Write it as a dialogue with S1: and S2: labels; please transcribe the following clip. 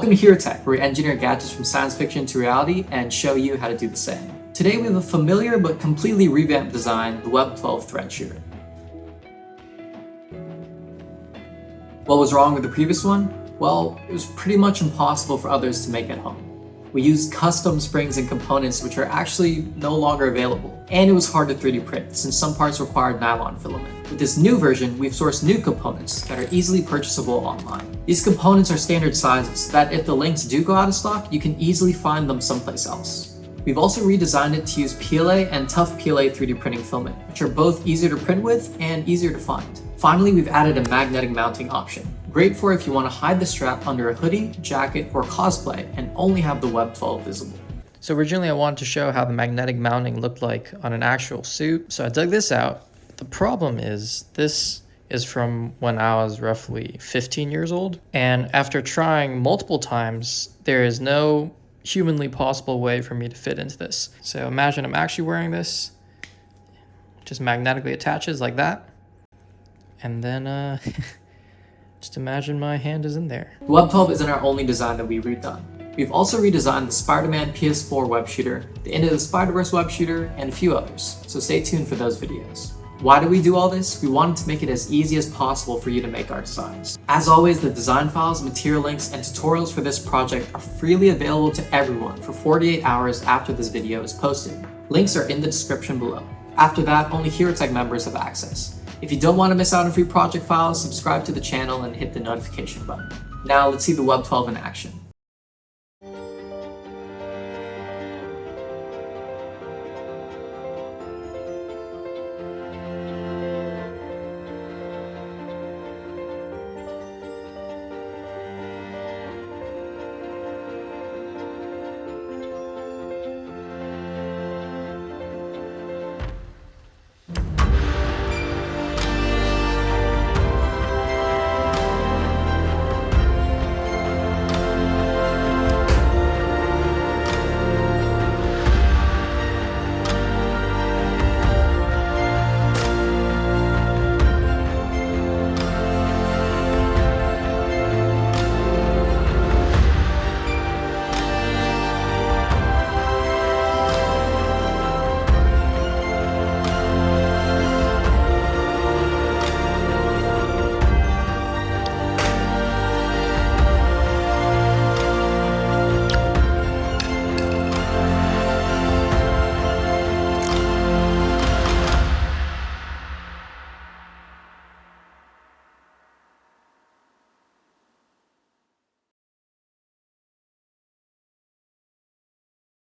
S1: Welcome to HeroTech, where we engineer gadgets from science fiction to reality and show you how to do the same. Today we have a familiar but completely revamped design, the WEB-12 thread shooter. What was wrong with the previous one? Well, it was pretty much impossible for others to make at home. We used custom springs and components which are actually no longer available, and it was hard to 3D print since some parts required nylon filament. With this new version, we've sourced new components that are easily purchasable online. These components are standard sizes so that if the links do go out of stock, you can easily find them someplace else. We've also redesigned it to use PLA and tough PLA 3D printing filament, which are both easier to print with and easier to find. Finally, we've added a magnetic mounting option. Great for if you want to hide the strap under a hoodie, jacket, or cosplay and only have the WEB-12 visible. So originally I wanted to show how the magnetic mounting looked like on an actual suit, so I dug this out. The problem is this is from when I was roughly 15 years old, and after trying multiple times, there is no humanly possible way for me to fit into this. So imagine I'm actually wearing this, just magnetically attaches like that, and then just imagine my hand is in there. The WEB-12 isn't our only design that we've redone. We've also redesigned the Spider-Man PS4 web shooter, the Into the Spider-Verse web shooter, and a few others, so stay tuned for those videos. Why did we do all this? We wanted to make it as easy as possible for you to make our designs. As always, the design files, material links, and tutorials for this project are freely available to everyone for 48 hours after this video is posted. Links are in the description below. After that, only HeroTech members have access. If you don't want to miss out on free project files, subscribe to the channel and hit the notification button. Now let's see the WEB-12 in action.